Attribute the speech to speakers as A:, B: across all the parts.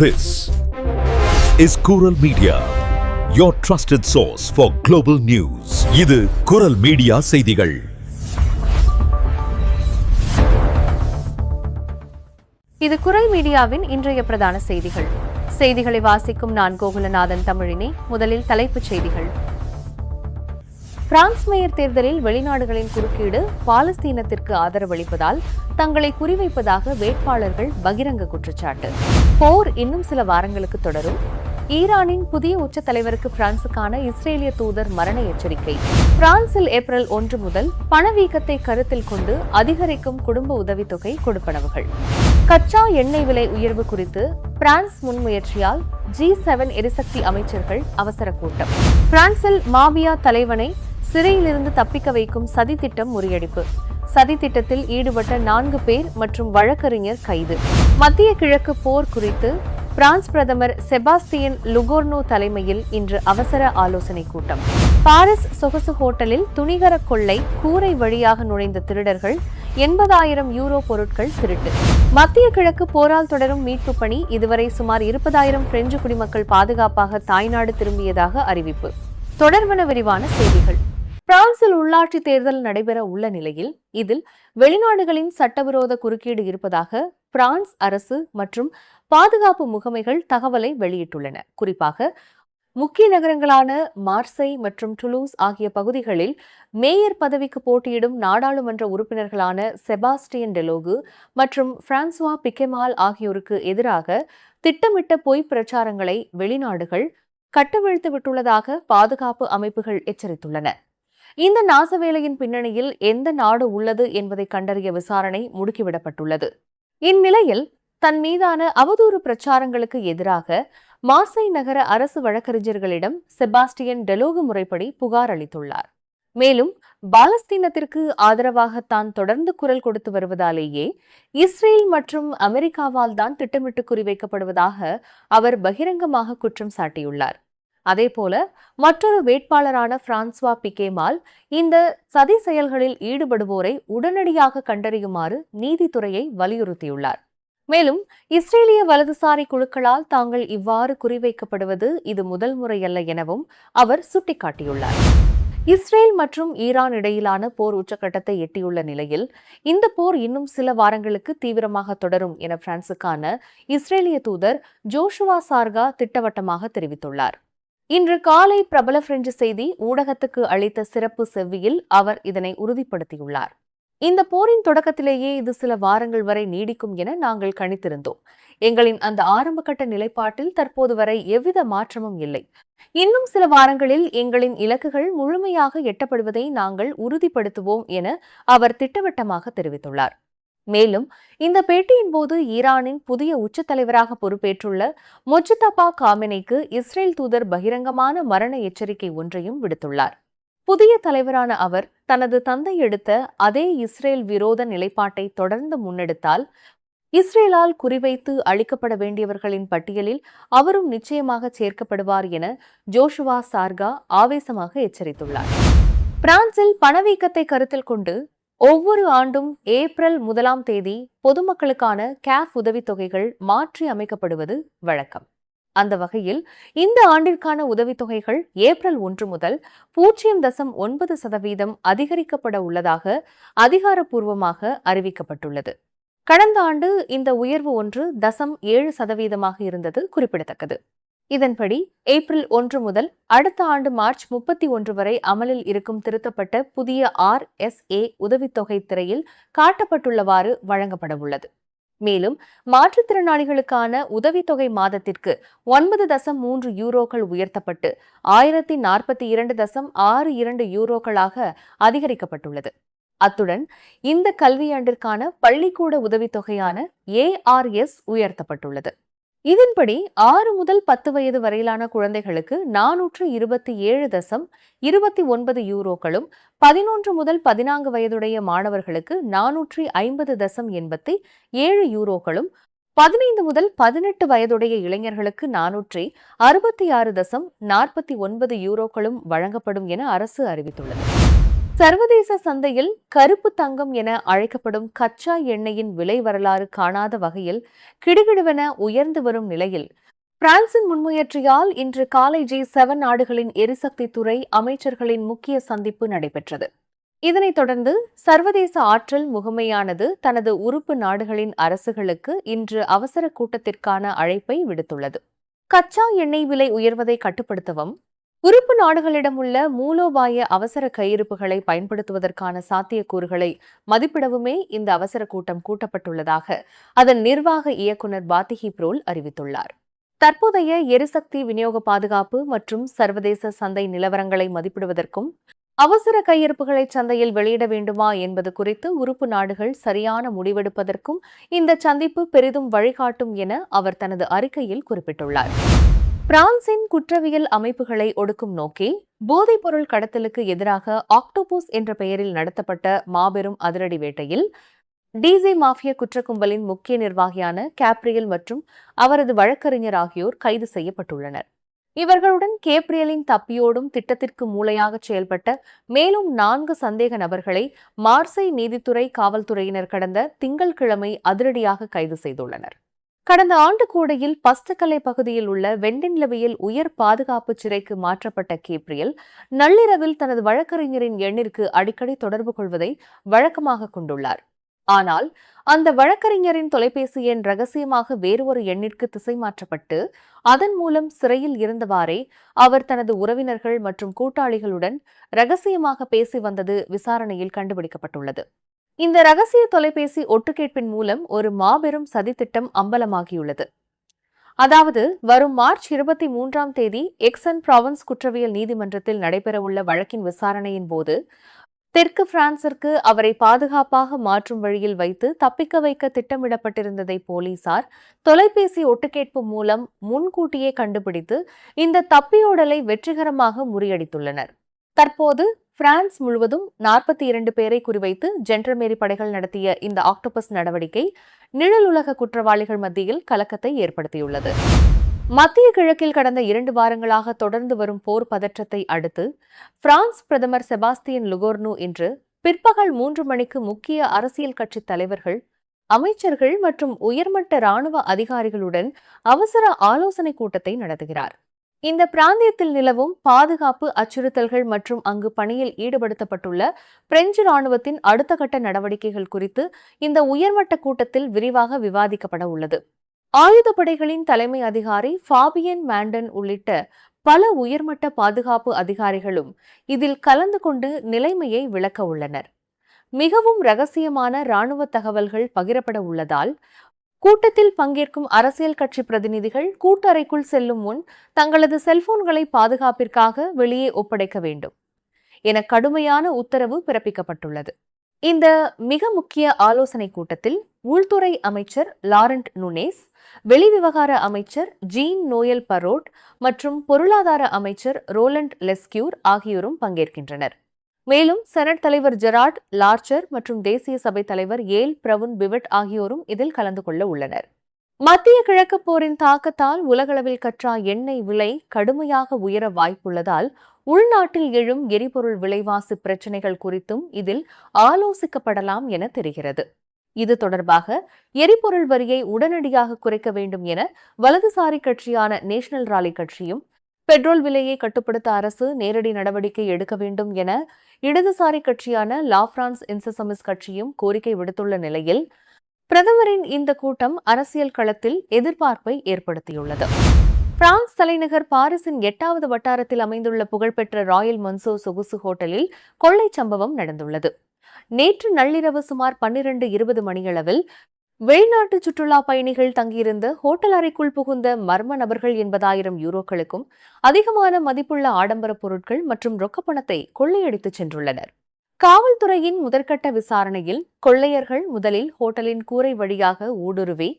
A: This is Kural Media, your trusted source for global news. இது குரல் media செய்திகள்.
B: இது குரல் மீடியாவின் இன்றைய பிரதான செய்திகள். செய்திகளை வாசிக்கும் நான் கோகுலநாதன் தமிழினி. முதலில் தலைப்புச் செய்திகள். பிரான்ஸ் மேயர் தேர்தலில் வெளிநாடுகளின் குறுக்கீடு பாலஸ்தீனத்திற்கு ஆதரவளிப்பதால் தங்களை குறிவைப்பதாக வேட்பாளர்கள் பகிரங்க குற்றச்சாட்டு. போர் இன்னும் சில வாரங்களுக்கு தொடரும். ஈரானின் புதிய உச்ச தலைவருக்கு பிரான்சுக்கான இஸ்ரேலிய தூதர் மரண எச்சரிக்கை. பிரான்சில் ஏப்ரல் 1 முதல் பணவீக்கத்தை கருத்தில் கொண்டு அதிகரிக்கும் குடும்ப உதவித்தொகை கொடுப்பனவுகள். கச்சா எண்ணெய் விலை உயர்வு குறித்து பிரான்ஸ் முன்முயற்சியால் G7 எரிசக்தி அமைச்சர்கள் அவசர கூட்டம். பிரான்சில் மாபியா தலைவனை சிறையிலிருந்து தப்பிக்க வைக்கும் சதி திட்டம் முறியடிப்பு. சதி திட்டத்தில் ஈடுபட்ட 4 பேர் மற்றும் வழக்கறிஞர் கைது. மத்திய கிழக்கு போர் குறித்து பிரான்ஸ் பிரதமர் செபாஸ்டியன் லுகோர்னோ தலைமையில் இன்று அவசர ஆலோசனை கூட்டம். பாரிஸ் சொகுசு ஹோட்டலில் துணிகர கொள்ளை, கூரை வழியாக நுழைந்த திருடர்கள், 80,000 யூரோ பொருட்கள் திருட்டு. மத்திய கிழக்கு போரால் தொடரும் மீட்பு பணி. இதுவரை சுமார் 20,000 பிரெஞ்சு குடிமக்கள் பாதுகாப்பாக தாய்நாடு திரும்பியதாக அறிவிப்பு. தொடர்வன விரிவான செய்திகள். பிரான்சில் உள்ளாட்சி தேர்தல் நடைபெற உள்ள நிலையில் இதில் வெளிநாடுகளின் சட்டவிரோத குறுக்கீடு இருப்பதாக பிரான்ஸ் அரசு மற்றும் பாதுகாப்பு முகமைகள் தகவலை வெளியிட்டுள்ளன. குறிப்பாக முக்கிய நகரங்களான மார்செய் மற்றும் டுலூஸ் ஆகிய பகுதிகளில் மேயர் பதவிக்கு போட்டியிடும் நாடாளுமன்ற உறுப்பினர்களான செபாஸ்டியன் டெலோகு மற்றும் பிரான்சுவா பிகெமால் ஆகியோருக்கு எதிராக திட்டமிட்ட பொய் பிரச்சாரங்களை வெளிநாடுகள் கட்டவிழ்த்து விட்டுள்ளதாக பாதுகாப்பு அமைப்புகள் எச்சரித்துள்ளன. இந்த நாசவேலையின் பின்னணியில் எந்த நாடு உள்ளது என்பதை கண்டறிய விசாரணை முடுக்கிவிடப்பட்டுள்ளது. இந்நிலையில் தன் மீதான அவதூறு பிரச்சாரங்களுக்கு எதிராக மார்செய் நகர அரசு வழக்கறிஞர்களிடம் செபாஸ்டியன் டெலோகு முறைப்படி புகார் அளித்துள்ளார். மேலும் பாலஸ்தீனத்திற்கு ஆதரவாக தான் தொடர்ந்து குரல் கொடுத்து வருவதாலேயே இஸ்ரேல் மற்றும் அமெரிக்காவால் தான் திட்டமிட்டு குறிவைக்கப்படுவதாக அவர் பகிரங்கமாக குற்றம் சாட்டியுள்ளார். அதேபோல மற்றொரு வேட்பாளரான பிரான்சுவா பிகேமால் இந்த சதி செயல்களில் ஈடுபடுவோரை உடனடியாக கண்டறியுமாறு நீதித்துறையை வலியுறுத்தியுள்ளார். மேலும் இஸ்ரேலிய வலதுசாரி குழுக்களால் தாங்கள் இவ்வாறு குறிவைக்கப்படுவது இது முதல் முறையல்ல எனவும் அவர் சுட்டிக்காட்டியுள்ளார். இஸ்ரேல் மற்றும் ஈரான் இடையிலான போர் உச்சக்கட்டத்தை எட்டியுள்ள நிலையில் இந்த போர் இன்னும் சில வாரங்களுக்கு தீவிரமாக தொடரும் என பிரான்சுக்கான இஸ்ரேலிய தூதர் ஜோஷுவா சார்கா திட்டவட்டமாக தெரிவித்துள்ளார். இன்று காலை பிரபல பிரெஞ்சு செய்தி ஊடகத்துக்கு அளித்த சிறப்பு செவ்வியில் அவர் இதனை உறுதிப்படுத்தியுள்ளார். இந்த போரின் தொடக்கத்திலேயே இது சில வாரங்கள் வரை நீடிக்கும் என நாங்கள் கணித்திருந்தோம். எங்களின் அந்த ஆரம்பகட்ட நிலைப்பாட்டில் தற்போது வரை எவ்வித மாற்றமும் இல்லை. இன்னும் சில வாரங்களில் எங்களின் இலக்குகள் முழுமையாக எட்டப்படுவதை நாங்கள் உறுதிப்படுத்துவோம் என அவர் திட்டவட்டமாக தெரிவித்துள்ளார். மேலும் இந்த பேட்டியின் போது ஈரானின் புதிய உச்ச தலைவராக பொறுப்பேற்றுள்ள மொஜ்தபா காமெனிக்கு இஸ்ரேல் தூதர் பகிரங்கமான மரண எச்சரிக்கை ஒன்றையும் விடுத்துள்ளார். புதிய தலைவரான அவர் தனது தந்தை எடுத்த அதே இஸ்ரேல் விரோத நிலைப்பாட்டை தொடர்ந்து முன்னெடுத்தால் இஸ்ரேலால் குறிவைத்து அளிக்கப்பட வேண்டியவர்களின் பட்டியலில் அவரும் நிச்சயமாக சேர்க்கப்படுவார் என ஜோஷுவா சார்கா ஆவேசமாக எச்சரித்துள்ளார். பிரான்சில் பணவீக்கத்தை கருத்தில் கொண்டு ஒவ்வொரு ஆண்டும் ஏப்ரல் 1ஆம் தேதி பொதுமக்களுக்கான கேஃப் உதவித்தொகைகள் மாற்றி அமைக்கப்படுவது வழக்கம். அந்த வகையில் இந்த ஆண்டிற்கான உதவித்தொகைகள் ஏப்ரல் 1 முதல் 0.9% அதிகரிக்கப்பட உள்ளதாக அதிகாரப்பூர்வமாக அறிவிக்கப்பட்டுள்ளது. கடந்த ஆண்டு இந்த உயர்வு 1.7% இருந்தது குறிப்பிடத்தக்கது. இதன்படி ஏப்ரல் 1 முதல் அடுத்த ஆண்டு மார்ச் 31 வரை அமலில் இருக்கும் திருத்தப்பட்ட புதிய RSA உதவித்தொகை திரையில் காட்டப்பட்டுள்ளவாறு வழங்கப்பட உள்ளது. மேலும் மாற்றுத்திறனாளிகளுக்கான உதவித்தொகை மாதத்திற்கு 9.3 யூரோக்கள் உயர்த்தப்பட்டு 1042.62 யூரோக்களாக அதிகரிக்கப்பட்டுள்ளது. அத்துடன் இந்த கல்வியாண்டிற்கான பள்ளிக்கூட உதவித்தொகையான ARS உயர்த்தப்பட்டுள்ளது. இதன்படி 6 முதல் 10 வயது வரையிலான குழந்தைகளுக்கு 427.29 யூரோக்களும், 11 முதல் 14 வயதுடைய மாணவர்களுக்கு 450.87 யூரோக்களும், 15 முதல் 18 வயதுடைய இளைஞர்களுக்கு 466.49 யூரோக்களும் வழங்கப்படும் என அரசு அறிவித்துள்ளது. சர்வதேச சந்தையில் கருப்பு தங்கம் என அழைக்கப்படும் கச்சா எண்ணெயின் விலை வரலாறு காணாத வகையில் கிடுகிடுவென உயர்ந்து வரும் நிலையில் பிரான்சின் முன்முயற்சியால் இன்று காலை G7 நாடுகளின் எரிசக்தி துறை அமைச்சர்களின் முக்கிய சந்திப்பு நடைபெற்றது. இதனைத் தொடர்ந்து சர்வதேச ஆற்றல் முகமையானது தனது உறுப்பு நாடுகளின் அரசுகளுக்கு இன்று அவசர கூட்டத்திற்கான அழைப்பை விடுத்துள்ளது. கச்சா எண்ணெய் விலை உயர்வதை கட்டுப்படுத்தவும் உறுப்பு நாடுகளிடம் உள்ள மூலோபாய அவசர கையிருப்புகளை பயன்படுத்துவதற்கான சாத்தியக்கூறுகளை மதிப்பிடவுமே இந்த அவசர கூட்டம் கூட்டப்பட்டுள்ளதாக அதன் நிர்வாக இயக்குநர் பாத்திகி புரோல் அறிவித்துள்ளார். தற்போதைய எரிசக்தி விநியோக பாதுகாப்பு மற்றும் சர்வதேச சந்தை நிலவரங்களை மதிப்பிடுவதற்கும் அவசர கையிருப்புகளை சந்தையில் வெளியிட வேண்டுமா என்பது குறித்து உறுப்பு நாடுகள் சரியான முடிவெடுப்பதற்கும் இந்த சந்திப்பு பெரிதும் வழிகாட்டும் என அவர் தனது அறிக்கையில் குறிப்பிட்டுள்ளார். பிரான்சின் குற்றவியல் அமைப்புகளை ஒடுக்கும் நோக்கில் போதைப்பொருள் கடத்தலுக்கு எதிராக ஆக்டோபஸ் என்ற பெயரில் நடத்தப்பட்ட மாபெரும் அதிரடி வேட்டையில் டிஜே மாஃபியா குற்றக்கும்பலின் முக்கிய நிர்வாகியான கேப்ரியல் மற்றும் அவரது வழக்கறிஞர் ஆகியோர் கைது செய்யப்பட்டுள்ளனர். இவர்களுடன் கேப்ரியலின் தப்பியோடும் திட்டத்திற்கு மூளையாக செயல்பட்ட மேலும் 4 சந்தேக நபர்களை மார்சை நீதித்துறை காவல்துறையினர் கடந்த திங்கட்கிழமை அதிரடியாக கைது செய்துள்ளனர். கடந்த ஆண்டு கூடையில் பஸ்டக்கலை பகுதியில் உள்ள வெண்டின்லவியில் உயர் பாதுகாப்பு சிறைக்கு மாற்றப்பட்ட கேப்ரியல் நள்ளிரவில் தனது வழக்கறிஞரின் எண்ணிற்கு அடிக்கடி தொடர்பு கொள்வதை வழக்கமாக கொண்டுள்ளார். ஆனால் அந்த வழக்கறிஞரின் தொலைபேசி எண் ரகசியமாக வேறு ஒரு எண்ணிற்கு திசை மாற்றப்பட்டு அதன் மூலம் சிறையில் இருந்தவாறே அவர் தனது உறவினர்கள் மற்றும் கூட்டாளிகளுடன் ரகசியமாக பேசி வந்தது விசாரணையில் கண்டுபிடிக்கப்பட்டுள்ளது. இந்த ரகசிய தொலைபேசி ஒட்டுக்கேட்பின் மூலம் ஒரு மாபெரும் சதித்திட்டம் அம்பலமாகியுள்ளது. அதாவது வரும் மார்ச் 23ஆம் தேதி எக்ஸன் பிராவன்ஸ் குற்றவியல் நீதிமன்றத்தில் நடைபெறவுள்ள வழக்கின் விசாரணையின் போது தெற்கு பிரான்சிற்கு அவரை பாதுகாப்பாக மாற்றும் வழியில் வைத்து தப்பிக்க வைக்க திட்டமிடப்பட்டிருந்ததை போலீசார் தொலைபேசி ஒட்டுக்கேட்பு மூலம் முன்கூட்டியே கண்டுபிடித்து இந்த தப்பியோடலை வெற்றிகரமாக முறியடித்துள்ளனர். தற்போது பிரான்ஸ் முழுவதும் 42 பேரை குறிவைத்து ஜென்டர்மேரி படைகள் நடத்திய இந்த ஆக்டோபஸ் நடவடிக்கை நிழலுலக குற்றவாளிகள் மத்தியில் கலக்கத்தை ஏற்படுத்தியுள்ளது. மத்திய கிழக்கில் கடந்த 2 வாரங்களாக தொடர்ந்து வரும் போர் பதற்றத்தை அடுத்து பிரான்ஸ் பிரதமர் செபாஸ்தியன் லுகோர்னு இன்று பிற்பகல் 3 மணிக்கு முக்கிய அரசியல் கட்சி தலைவர்கள், அமைச்சர்கள் மற்றும் உயர்மட்ட ராணுவ அதிகாரிகளுடன் அவசர ஆலோசனை கூட்டத்தை நடத்துகிறார். இந்த பிராந்தியத்தில் நிலவும் பாதுகாப்பு அச்சுறுத்தல்கள் மற்றும் அங்கு பணியில் ஈடுபடுத்தப்பட்டுள்ள பிரெஞ்சு ராணுவத்தின் அடுத்த கட்ட நடவடிக்கைகள் குறித்து இந்த உயர்மட்ட கூட்டத்தில் விரிவாக விவாதிக்கப்பட உள்ளது. ஆயுதப்படைகளின் தலைமை அதிகாரி ஃபாபியன் மாண்டன் உள்ளிட்ட பல உயர்மட்ட பாதுகாப்பு அதிகாரிகளும் இதில் கலந்து கொண்டு நிலைமையை விளக்க உள்ளனர். மிகவும் ரகசியமான ராணுவ தகவல்கள் பகிரப்பட உள்ளதால் கூட்டத்தில் பங்கேற்கும் அரசியல் கட்சி பிரதிநிதிகள் கூட்டறைக்குள் செல்லும் முன் தங்களது செல்போன்களை பாதுகாப்பிற்காக வெளியே ஒப்படைக்க வேண்டும் என கடுமையான உத்தரவு பிறப்பிக்கப்பட்டுள்ளது. இந்த மிக முக்கிய ஆலோசனை கூட்டத்தில் உள்துறை அமைச்சர் லாரண்ட் நுனேஸ், வெளிவிவகார அமைச்சர் ஜீன் நோயல் பரோட் மற்றும் பொருளாதார அமைச்சர் ரோலண்ட் லெஸ்கியூர் ஆகியோரும் பங்கேற்கின்றனர். மேலும் செனட் தலைவர் ஜெரார்ட் லார்ச்சர் மற்றும் தேசிய சபை தலைவர் ஏல் பிரவுன் பிவட் ஆகியோரும் இதில் கலந்து கொள்ள உள்ளனர். மத்திய கிழக்கு போரின் தாக்கத்தால் உலகளவில் கச்சா எண்ணெய் விலை கடுமையாக உயர வாய்ப்புள்ளதால் உள்நாட்டில் எழும் எரிபொருள் விலைவாசி பிரச்சினைகள் குறித்தும் இதில் ஆலோசிக்கப்படலாம் என தெரிகிறது. இது தொடர்பாக எரிபொருள் வரியை உடனடியாக குறைக்க வேண்டும் என வலதுசாரி கட்சியான நேஷனல் ராலி கட்சியும், பெட்ரோல் விலையை கட்டுப்படுத்த அரசு நேரடி நடவடிக்கை எடுக்க வேண்டும் என இடதுசாரி கட்சியான லா பிரான்ஸ் இன்செசமிஸ் கட்சியும் கோரிக்கை விடுத்துள்ள நிலையில் பிரதமரின் இந்த கூட்டம் அரசியல் களத்தில் எதிர்பார்ப்பை ஏற்படுத்தியுள்ளது. பிரான்ஸ் தலைநகர் பாரிஸின் 8வது வட்டாரத்தில் அமைந்துள்ள புகழ்பெற்ற ராயல் மன்சோ சொகுசு ஹோட்டலில் கொள்ளை சம்பவம் நடந்துள்ளது. நேற்று நள்ளிரவு சுமார் 12:20 மணியளவில் வெளிநாட்டு சுற்றுலா பயணிகள் தங்கியிருந்த ஹோட்டல் அறைக்குள் புகுந்த மர்ம நபர்கள் 80,000 யூரோக்களுக்கும் அதிகமான மதிப்புள்ள ஆடம்பர பொருட்கள் மற்றும் ரொக்கப்பணத்தை கொள்ளையடித்துச் சென்றுள்ளனர். காவல்துறையின் முதற்கட்ட விசாரணையில் கொள்ளையர்கள் முதலில் ஹோட்டலின் கூரை வழியாக ஊடுருவி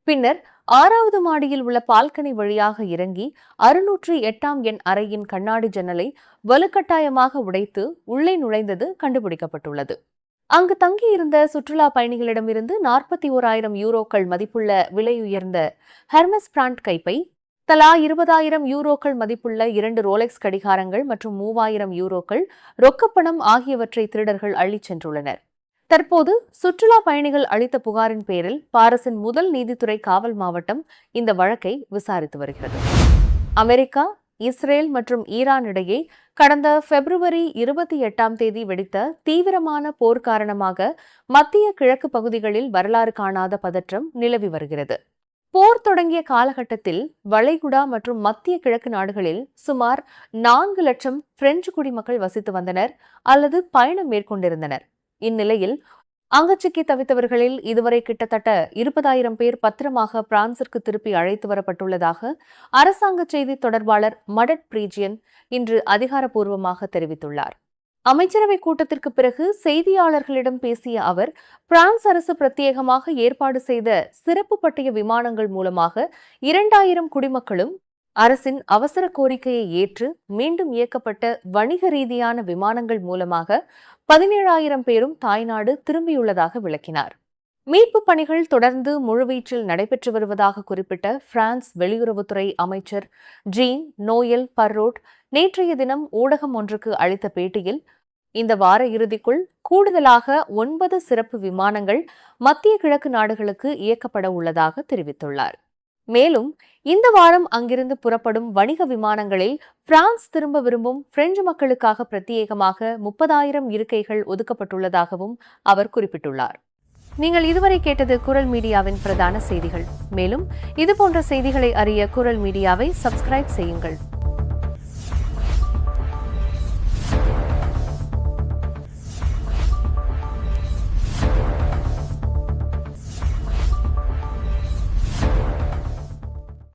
B: பின்னர் 6வது மாடியில் உள்ள பால்கனி வழியாக இறங்கி 608ஆம் எண் அறையின் கண்ணாடி ஜன்னலை வலுக்கட்டாயமாக உடைத்து உள்ளே நுழைந்தது கண்டுபிடிக்கப்பட்டுள்ளது. அங்கு தங்கியிருந்த சுற்றுலா பயணிகளிடமிருந்து 41,000 யூரோக்கள் மதிப்புள்ள விலையுயர்ந்த ஹெர்மெஸ் பிராண்ட் கைப்பை, தலா 20,000 யூரோக்கள் மதிப்புள்ள 2 ரோலெக்ஸ் கடிகாரங்கள் மற்றும் 3,000 யூரோக்கள் ரொக்கப்பணம் ஆகியவற்றை திருடர்கள் அள்ளிச் சென்றுள்ளனர். தற்போது சுற்றுலா பயணிகள் அளித்த புகாரின் பேரில் பாரிஸின் முதல் நீதித்துறை காவல் மாவட்டம் இந்த வழக்கை விசாரித்து வருகிறது. அமெரிக்கா, இஸ்ரேல் மற்றும் ஈரான் இடையே கடந்த பிப்ரவரி 28 வெடித்த தீவிரமான போர் காரணமாக மத்திய கிழக்கு பகுதிகளில் வரலாறு காணாத பதற்றம் நிலவி வருகிறது. போர் தொடங்கிய காலகட்டத்தில் வளைகுடா மற்றும் மத்திய கிழக்கு நாடுகளில் சுமார் 4 லட்சம் பிரெஞ்சு குடிமக்கள் வசித்து வந்தனர் அல்லது பயணம் மேற்கொண்டிருந்தனர். இந்நிலையில் அங்கு சிக்கி தவித்தவர்களில் இதுவரை கிட்டத்தட்ட 20,000 பேர் பத்திரமாக பிரான்சிற்கு திருப்பி அழைத்து வரப்பட்டுள்ளதாக அரசாங்க செய்தி தொடர்பாளர் மடட் பிரீஜியன் இன்று அதிகாரப்பூர்வமாக தெரிவித்துள்ளார். அமைச்சரவை கூட்டத்திற்கு பிறகு செய்தியாளர்களிடம் பேசிய அவர், பிரான்ஸ் அரசு பிரத்யேகமாக ஏற்பாடு செய்த சிறப்பு பட்டய விமானங்கள் மூலமாக 2,000 குடிமக்களும் அரசின் அவசர கோரிக்கையை ஏற்று மீண்டும் இயக்கப்பட்ட வணிக ரீதியான விமானங்கள் மூலமாக 17,000 பேரும் தாய்நாடு திரும்பியுள்ளதாக விளக்கினார். மீட்பு பணிகள் தொடர்ந்து முழுவீச்சில் நடைபெற்று வருவதாக குறிப்பிட்ட பிரான்ஸ் வெளியுறவுத்துறை அமைச்சர் ஜீன் நோயல் பர்ரோட் நேற்றைய தினம் ஊடகம் ஒன்றுக்கு அளித்த பேட்டியில், இந்த வார இறுதிக்குள் கூடுதலாக 9 சிறப்பு விமானங்கள் மத்திய கிழக்கு நாடுகளுக்கு இயக்கப்பட உள்ளதாக தெரிவித்துள்ளார். மேலும் இந்த வாரம் அங்கிருந்து புறப்படும் வணிக விமானங்களில் பிரான்ஸ் திரும்ப விரும்பும் பிரெஞ்சு மக்களுக்காக பிரத்யேகமாக 30,000 இருக்கைகள் ஒதுக்கப்பட்டுள்ளதாகவும் அவர் குறிப்பிட்டுள்ளார். நீங்கள் இதுவரை கேட்டது குரல் மீடியாவின் பிரதான செய்திகள். மேலும் இதுபோன்ற செய்திகளை அறிய குரல் மீடியாவை சப்ஸ்கிரைப் செய்யுங்கள்.